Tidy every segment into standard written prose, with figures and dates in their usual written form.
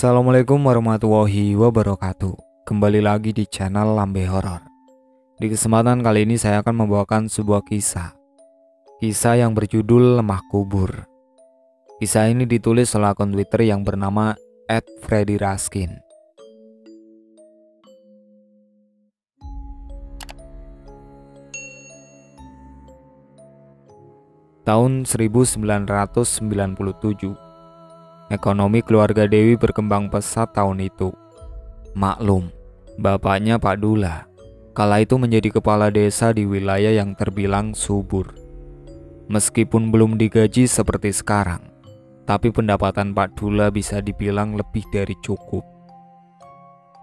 Assalamualaikum warahmatullahi wabarakatuh. Kembali lagi di channel Lambe Horor. Di kesempatan kali ini saya akan membawakan sebuah kisah yang berjudul Lemah Kubur. Kisah ini ditulis oleh akun Twitter yang bernama @freddy_raskin. Tahun 1997, ekonomi keluarga Dewi berkembang pesat tahun itu. Maklum, bapaknya Pak Dula kala itu menjadi kepala desa di wilayah yang terbilang subur. Meskipun belum digaji seperti sekarang, tapi pendapatan Pak Dula bisa dibilang lebih dari cukup.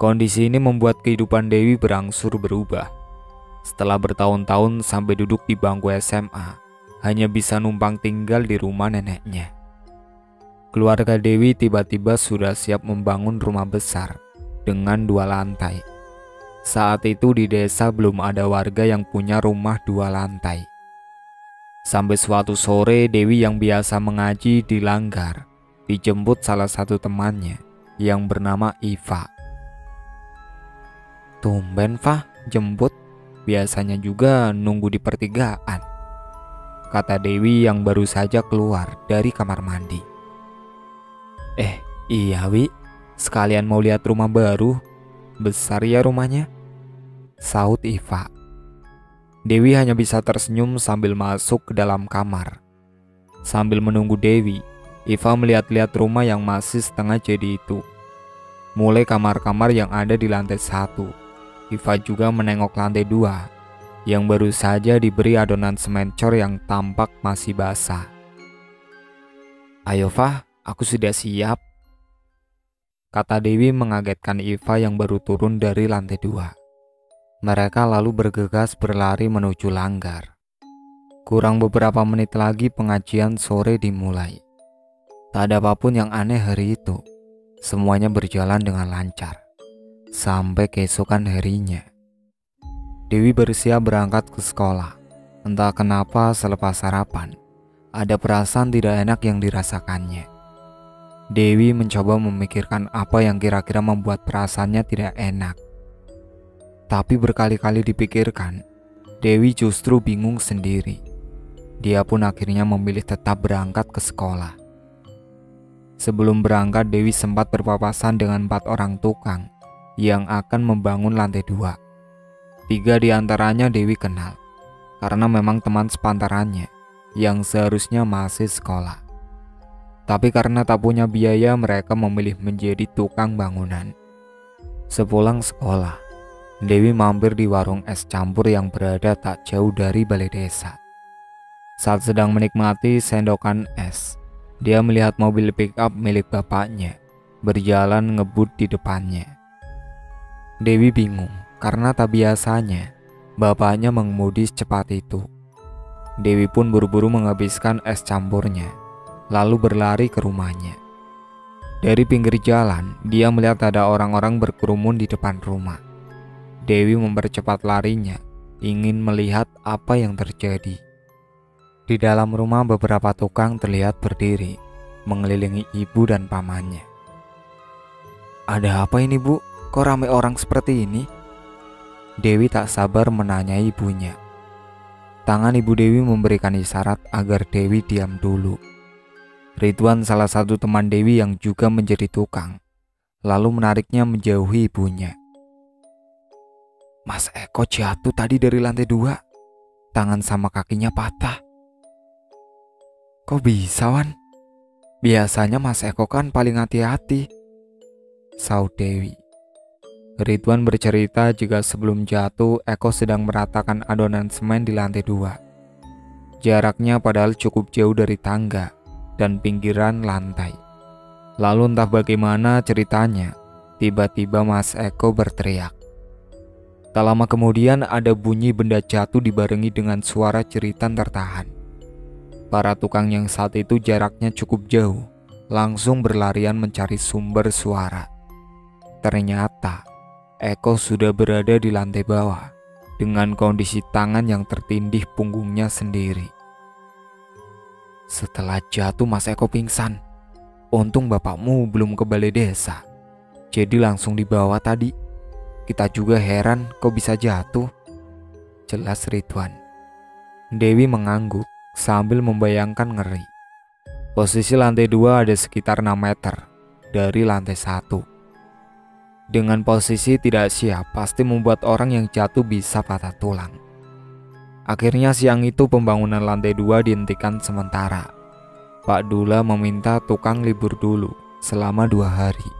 Kondisi ini membuat kehidupan Dewi berangsur berubah. Setelah bertahun-tahun sampai duduk di bangku SMA, hanya bisa numpang tinggal di rumah neneknya. Keluarga Dewi tiba-tiba sudah siap membangun rumah besar dengan 2 lantai. Saat itu di desa belum ada warga yang punya rumah 2 lantai. Sampai suatu sore Dewi yang biasa mengaji di Langgar dijemput salah satu temannya yang bernama Iva. "Tumben Fah jemput, biasanya juga nunggu di pertigaan," kata Dewi yang baru saja keluar dari kamar mandi. Iya Wi, sekalian mau lihat rumah baru. Besar ya rumahnya," sahut Iva. Dewi hanya bisa tersenyum sambil masuk ke dalam kamar. Sambil menunggu Dewi, Iva melihat-lihat rumah yang masih setengah jadi itu. Mulai kamar-kamar yang ada di lantai 1. Iva juga menengok lantai 2 yang baru saja diberi adonan semen cor yang tampak masih basah. "Ayo Fah, aku sudah siap," kata Dewi mengagetkan Iva yang baru turun dari lantai 2. Mereka lalu bergegas berlari menuju Langgar. Kurang beberapa menit lagi pengajian sore dimulai. Tak ada apapun yang aneh hari itu. Semuanya berjalan dengan lancar sampai keesokan harinya. Dewi bersiap berangkat ke sekolah. Entah kenapa selepas sarapan, ada perasaan tidak enak yang dirasakannya. Dewi mencoba memikirkan apa yang kira-kira membuat perasaannya tidak enak. Tapi berkali-kali dipikirkan, Dewi justru bingung sendiri. Dia pun akhirnya memilih tetap berangkat ke sekolah. Sebelum berangkat, Dewi sempat berpapasan dengan 4 orang tukang yang akan membangun lantai 2. 3 di antaranya Dewi kenal, karena memang teman sepantarannya yang seharusnya masih sekolah. Tapi karena tak punya biaya, mereka memilih menjadi tukang bangunan. Sepulang sekolah, Dewi mampir di warung es campur yang berada tak jauh dari balai desa. Saat sedang menikmati sendokan es, dia melihat mobil pick-up milik bapaknya berjalan ngebut di depannya. Dewi bingung karena tak biasanya bapaknya mengemudi secepat itu. Dewi pun buru-buru menghabiskan es campurnya, lalu berlari ke rumahnya. Dari pinggir jalan, dia melihat ada orang-orang berkerumun di depan rumah. Dewi mempercepat larinya, ingin melihat apa yang terjadi. Di dalam rumah beberapa tukang terlihat berdiri, mengelilingi ibu dan pamannya. "Ada apa ini Bu? Kok ramai orang seperti ini?" Dewi tak sabar menanyai ibunya. Tangan ibu Dewi memberikan isyarat agar Dewi diam dulu. Ridwan, salah satu teman Dewi yang juga menjadi tukang, lalu menariknya menjauhi ibunya. "Mas Eko jatuh tadi dari lantai 2. Tangan sama kakinya patah." "Kok bisa Wan? Biasanya Mas Eko kan paling hati-hati," sahut Dewi. Ridwan bercerita jika sebelum jatuh, Eko sedang meratakan adonan semen di lantai 2. Jaraknya padahal cukup jauh dari tangga dan pinggiran lantai. Lalu entah bagaimana ceritanya, tiba-tiba Mas Eko berteriak. Tak lama kemudian ada bunyi benda jatuh dibarengi dengan suara jeritan tertahan. Para tukang yang saat itu jaraknya cukup jauh langsung berlarian mencari sumber suara. Ternyata Eko sudah berada di lantai bawah dengan kondisi tangan yang tertindih punggungnya sendiri. "Setelah jatuh Mas Eko pingsan. Untung bapakmu belum ke balai desa," Jadi langsung dibawa tadi. Kita juga heran kok bisa jatuh. Jelas Ridwan. Dewi mengangguk sambil membayangkan ngeri. Posisi lantai 2 ada sekitar 6 meter dari lantai 1. Dengan posisi tidak siap pasti membuat orang yang jatuh bisa patah tulang. Akhirnya siang itu pembangunan lantai 2 dihentikan sementara. Pak Dula meminta tukang libur dulu selama 2 hari.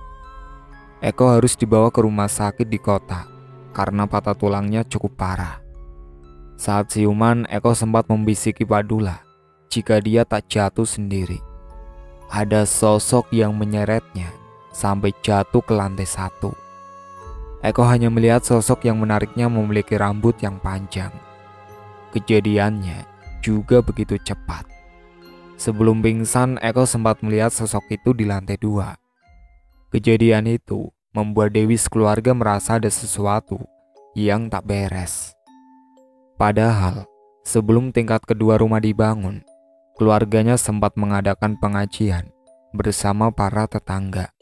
Eko harus dibawa ke rumah sakit di kota karena patah tulangnya cukup parah. Saat siuman, Eko sempat membisiki Pak Dula jika dia tak jatuh sendiri. Ada sosok yang menyeretnya sampai jatuh ke lantai 1. Eko hanya melihat sosok yang menariknya memiliki rambut yang panjang. Kejadiannya juga begitu cepat. Sebelum pingsan, Eko sempat melihat sosok itu di lantai 2. Kejadian itu membuat Dewi sekeluarga merasa ada sesuatu yang tak beres. Padahal, sebelum tingkat kedua rumah dibangun, keluarganya sempat mengadakan pengajian bersama para tetangga.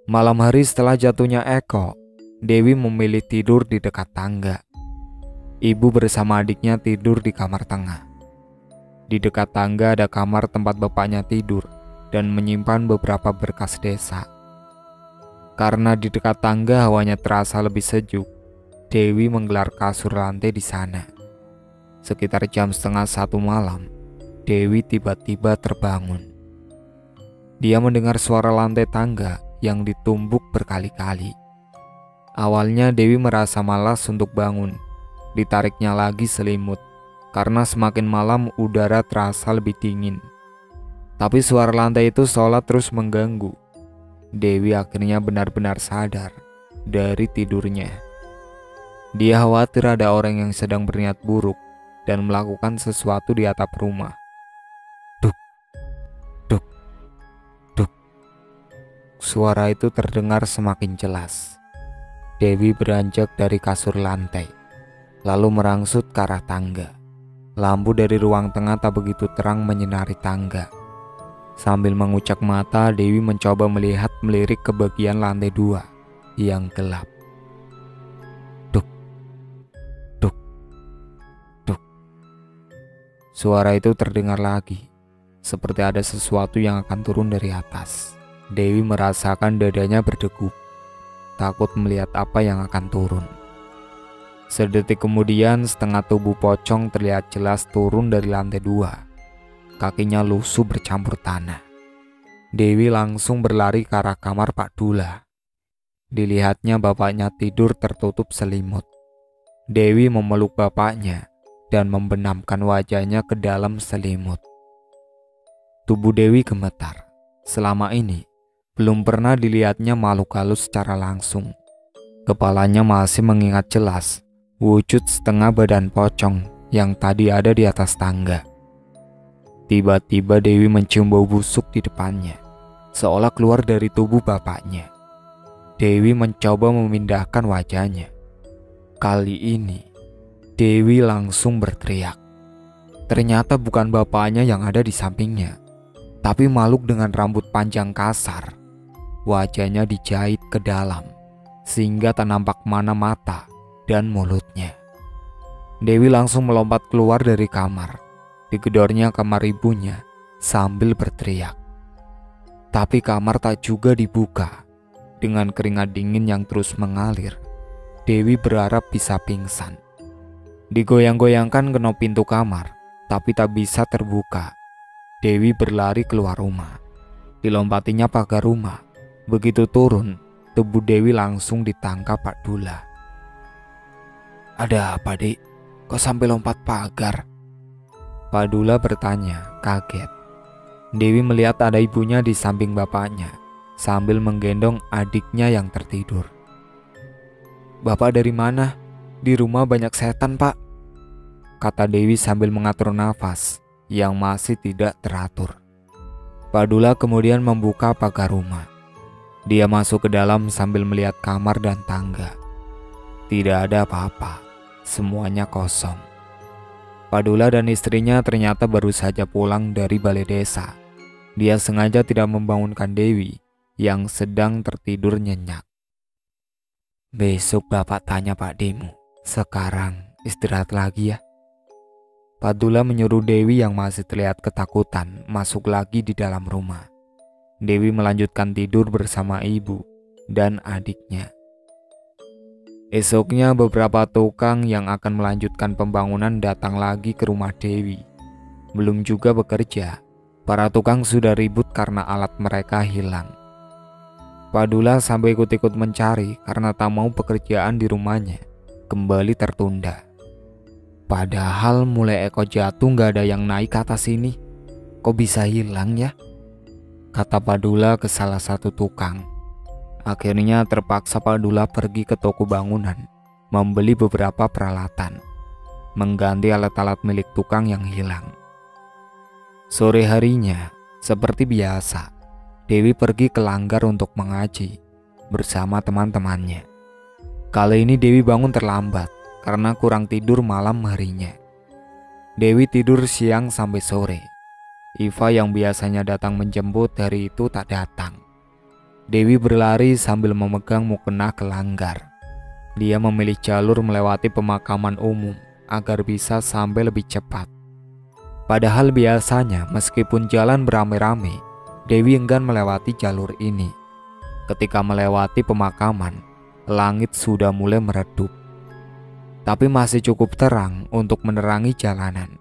Malam hari setelah jatuhnya Eko, Dewi memilih tidur di dekat tangga. Ibu bersama adiknya tidur di kamar tengah. Di dekat tangga ada kamar tempat bapaknya tidur dan menyimpan beberapa berkas desa. Karena di dekat tangga hawanya terasa lebih sejuk, Dewi menggelar kasur lantai di sana. Sekitar jam 12:30 malam, Dewi tiba-tiba terbangun. Dia mendengar suara lantai tangga yang ditumbuk berkali-kali. Awalnya Dewi merasa malas untuk bangun. Ditariknya lagi selimut, karena semakin malam udara terasa lebih dingin. Tapi suara lantai itu seolah terus mengganggu. Dewi akhirnya benar-benar sadar dari tidurnya. Dia khawatir ada orang yang sedang berniat buruk dan melakukan sesuatu di atap rumah. Suara itu terdengar semakin jelas. Dewi beranjak dari kasur lantai, lalu merangsut ke arah tangga. Lampu dari ruang tengah tak begitu terang menyinari tangga. Sambil mengucak mata, Dewi mencoba melirik ke bagian lantai 2 yang gelap. Duk, duk, duk. Suara itu terdengar lagi, seperti ada sesuatu yang akan turun dari atas. Dewi merasakan dadanya berdegup, takut melihat apa yang akan turun. Sedetik kemudian setengah tubuh pocong terlihat jelas turun dari lantai 2. Kakinya lusuh bercampur tanah. Dewi langsung berlari ke arah kamar Pak Dula. Dilihatnya bapaknya tidur tertutup selimut. Dewi memeluk bapaknya dan membenamkan wajahnya ke dalam selimut. Tubuh Dewi gemetar. Selama ini belum pernah dilihatnya makhluk halus secara langsung. Kepalanya masih mengingat jelas wujud setengah badan pocong yang tadi ada di atas tangga. Tiba-tiba Dewi mencium bau busuk di depannya, seolah keluar dari tubuh bapaknya. Dewi mencoba memindahkan wajahnya. Kali ini Dewi langsung berteriak. Ternyata bukan bapaknya yang ada di sampingnya, tapi makhluk dengan rambut panjang kasar. Wajahnya dijahit ke dalam, sehingga tak nampak mana mata dan mulutnya. Dewi langsung melompat keluar dari kamar. Digedornya kamar ibunya sambil berteriak. Tapi kamar tak juga dibuka. Dengan keringat dingin yang terus mengalir, Dewi berharap bisa pingsan. Digoyang-goyangkan kenop pintu kamar, tapi tak bisa terbuka. Dewi berlari keluar rumah. Dilompatinya pagar rumah. Begitu turun, tubuh Dewi langsung ditangkap Pak Dula. "Ada apa, Dik? Kok sampai lompat pagar?" Pak Dula bertanya, kaget. Dewi melihat ada ibunya di samping bapaknya, sambil menggendong adiknya yang tertidur. "Bapak dari mana? Di rumah banyak setan, Pak," kata Dewi sambil mengatur nafas yang masih tidak teratur. Pak Dula kemudian membuka pagar rumah. Dia masuk ke dalam sambil melihat kamar dan tangga. Tidak ada apa-apa, semuanya kosong. Pak Dula dan istrinya ternyata baru saja pulang dari balai desa. Dia sengaja tidak membangunkan Dewi yang sedang tertidur nyenyak. "Besok Bapak tanya Pak Demu. Sekarang istirahat lagi ya." Padula menyuruh Dewi yang masih terlihat ketakutan masuk lagi di dalam rumah. Dewi melanjutkan tidur bersama ibu dan adiknya. Esoknya beberapa tukang yang akan melanjutkan pembangunan datang lagi ke rumah Dewi. Belum juga bekerja, para tukang sudah ribut karena alat mereka hilang. Padula sampai ikut-ikut mencari karena tak mau pekerjaan di rumahnya kembali tertunda. Padahal mulai Eko jatuh gak ada yang naik ke atas ini. Kok bisa hilang ya? Kata Padula ke salah satu tukang. Akhirnya terpaksa Padula pergi ke toko bangunan, membeli beberapa peralatan, mengganti alat-alat milik tukang yang hilang. Sore harinya, seperti biasa, Dewi pergi ke Langgar untuk mengaji bersama teman-temannya. Kali ini Dewi bangun terlambat karena kurang tidur malam harinya. Dewi tidur siang sampai sore. Iva yang biasanya datang menjemput hari itu tak datang. Dewi berlari sambil memegang mukena ke Langgar. Dia memilih jalur melewati pemakaman umum agar bisa sampai lebih cepat. Padahal biasanya meskipun jalan beramai-ramai, Dewi enggan melewati jalur ini. Ketika melewati pemakaman, langit sudah mulai meredup, tapi masih cukup terang untuk menerangi jalanan.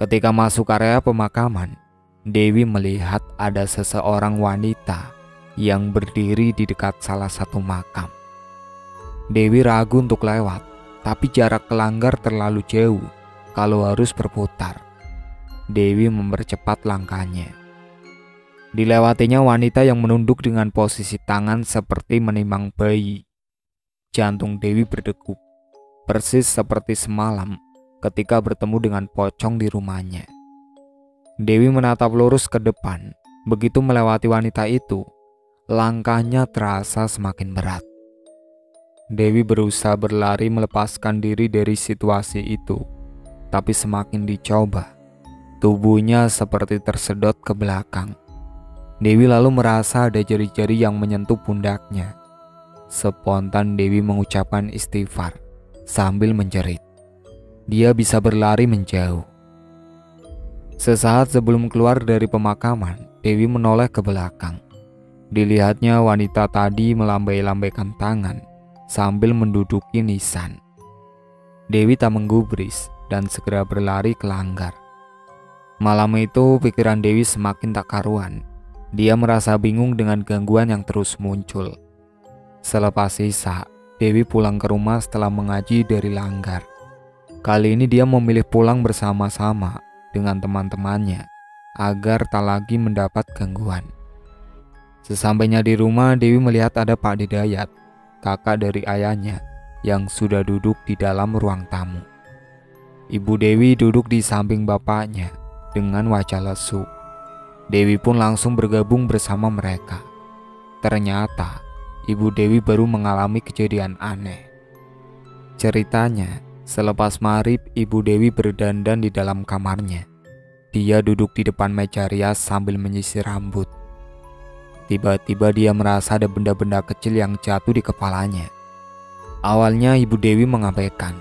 Ketika masuk area pemakaman, Dewi melihat ada seseorang wanita yang berdiri di dekat salah satu makam. Dewi ragu untuk lewat, tapi jarak ke Langgar terlalu jauh kalau harus berputar. Dewi mempercepat langkahnya. Dilewatinya wanita yang menunduk dengan posisi tangan seperti menimang bayi. Jantung Dewi berdegup, persis seperti semalam ketika bertemu dengan pocong di rumahnya. Dewi menatap lurus ke depan. Begitu melewati wanita itu, langkahnya terasa semakin berat. Dewi berusaha berlari melepaskan diri dari situasi itu, tapi semakin dicoba, tubuhnya seperti tersedot ke belakang. Dewi lalu merasa ada jari-jari yang menyentuh pundaknya. Spontan Dewi mengucapkan istighfar sambil menjerit. Dia bisa berlari menjauh. Sesaat sebelum keluar dari pemakaman, Dewi menoleh ke belakang. Dilihatnya wanita tadi melambai-lambaikan tangan sambil menduduki nisan. Dewi tak menggubris dan segera berlari ke Langgar. Malam itu pikiran Dewi semakin tak karuan. Dia merasa bingung dengan gangguan yang terus muncul. Selepas isya, Dewi pulang ke rumah setelah mengaji dari Langgar. Kali ini dia memilih pulang bersama-sama dengan teman-temannya agar tak lagi mendapat gangguan. Sesampainya di rumah, Dewi melihat ada Pak Didayat, kakak dari ayahnya, yang sudah duduk di dalam ruang tamu. Ibu Dewi duduk di samping bapaknya dengan wajah lesu. Dewi pun langsung bergabung bersama mereka. Ternyata Ibu Dewi baru mengalami kejadian aneh. Ceritanya, selepas maghrib Ibu Dewi berdandan di dalam kamarnya. Dia duduk di depan meja rias sambil menyisir rambut. Tiba-tiba dia merasa ada benda-benda kecil yang jatuh di kepalanya. Awalnya Ibu Dewi mengabaikan.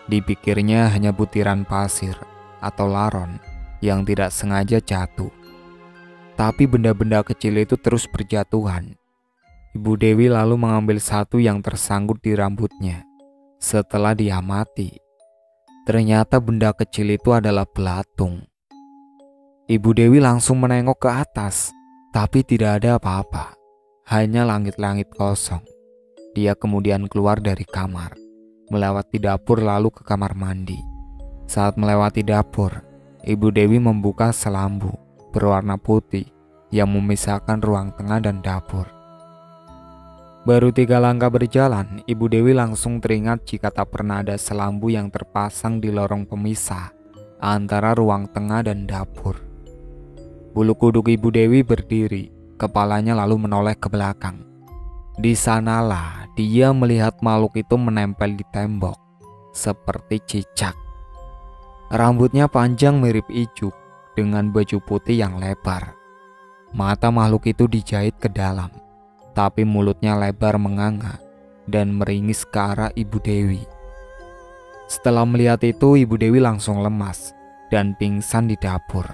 Dipikirnya hanya butiran pasir atau laron yang tidak sengaja jatuh. Tapi benda-benda kecil itu terus berjatuhan. Ibu Dewi lalu mengambil satu yang tersangkut di rambutnya. Setelah diamati, ternyata benda kecil itu adalah belatung. Ibu Dewi langsung menengok ke atas, tapi tidak ada apa-apa, hanya langit-langit kosong. Dia kemudian keluar dari kamar, melewati dapur lalu ke kamar mandi. Saat melewati dapur, Ibu Dewi membuka selambu berwarna putih yang memisahkan ruang tengah dan dapur. Baru 3 langkah berjalan, Ibu Dewi langsung teringat jika tak pernah ada selambu yang terpasang di lorong pemisah antara ruang tengah dan dapur. Bulu kuduk Ibu Dewi berdiri, kepalanya lalu menoleh ke belakang. Di sanalah dia melihat makhluk itu menempel di tembok, seperti cicak. Rambutnya panjang mirip ijuk dengan baju putih yang lebar. Mata makhluk itu dijahit ke dalam, tapi mulutnya lebar menganga dan meringis ke arah Ibu Dewi. Setelah melihat itu, Ibu Dewi langsung lemas dan pingsan di dapur.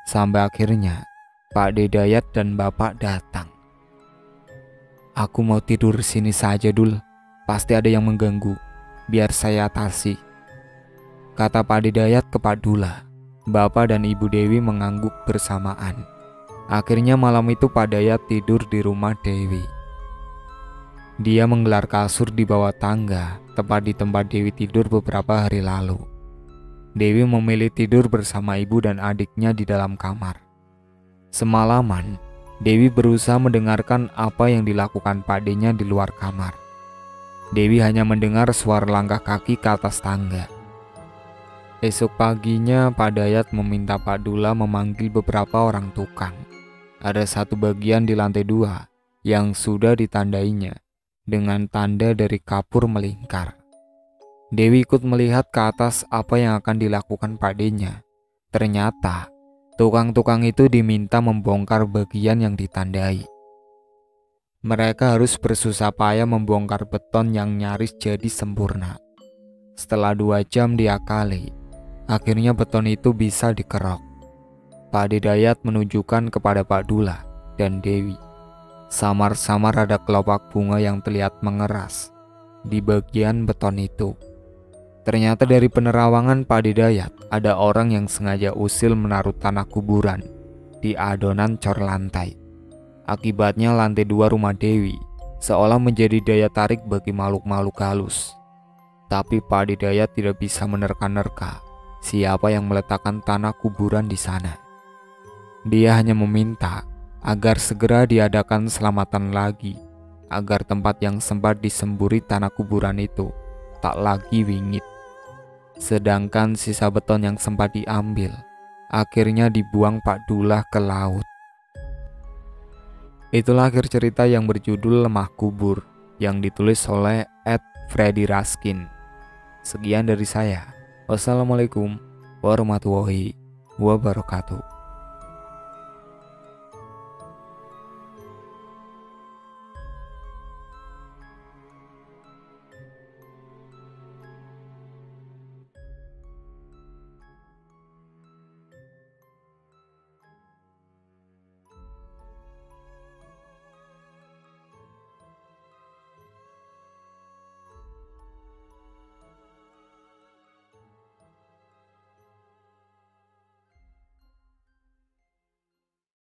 Sampai akhirnya Pak Dedayat dan Bapak datang. "Aku mau tidur sini saja, Dul. Pasti ada yang mengganggu. Biar saya atasi," kata Pak Dedayat ke Pak Dula. Bapak dan Ibu Dewi mengangguk bersamaan. Akhirnya malam itu Pak Dayat tidur di rumah Dewi. Dia menggelar kasur di bawah tangga, tepat di tempat Dewi tidur beberapa hari lalu. Dewi memilih tidur bersama ibu dan adiknya di dalam kamar. Semalaman, Dewi berusaha mendengarkan apa yang dilakukan Pak D-nya di luar kamar. Dewi hanya mendengar suara langkah kaki ke atas tangga. Esok paginya Pak Dayat meminta Pak Dula memanggil beberapa orang tukang. Ada satu bagian di lantai 2 yang sudah ditandainya dengan tanda dari kapur melingkar. Dewi ikut melihat ke atas apa yang akan dilakukan Pak D-nya. Ternyata tukang-tukang itu diminta membongkar bagian yang ditandai. Mereka harus bersusah payah membongkar beton yang nyaris jadi sempurna. Setelah 2 jam diakali, akhirnya beton itu bisa dikerok. Pak Dedayat menunjukkan kepada Pak Dula dan Dewi. Samar-samar ada kelopak bunga yang terlihat mengeras di bagian beton itu. Ternyata dari penerawangan Pak Dedayat, ada orang yang sengaja usil menaruh tanah kuburan di adonan cor lantai. Akibatnya lantai 2 rumah Dewi seolah menjadi daya tarik bagi makhluk-makhluk halus. Tapi Pak Dedayat tidak bisa menerka-nerka siapa yang meletakkan tanah kuburan di sana. Dia hanya meminta agar segera diadakan selamatan lagi, agar tempat yang sempat disemburi tanah kuburan itu tak lagi wingit. Sedangkan sisa beton yang sempat diambil akhirnya dibuang Pak Dula ke laut. Itulah akhir cerita yang berjudul Lemah Kubur yang ditulis oleh @Freddy Raskin. Sekian dari saya. Wassalamualaikum warahmatullahi wabarakatuh.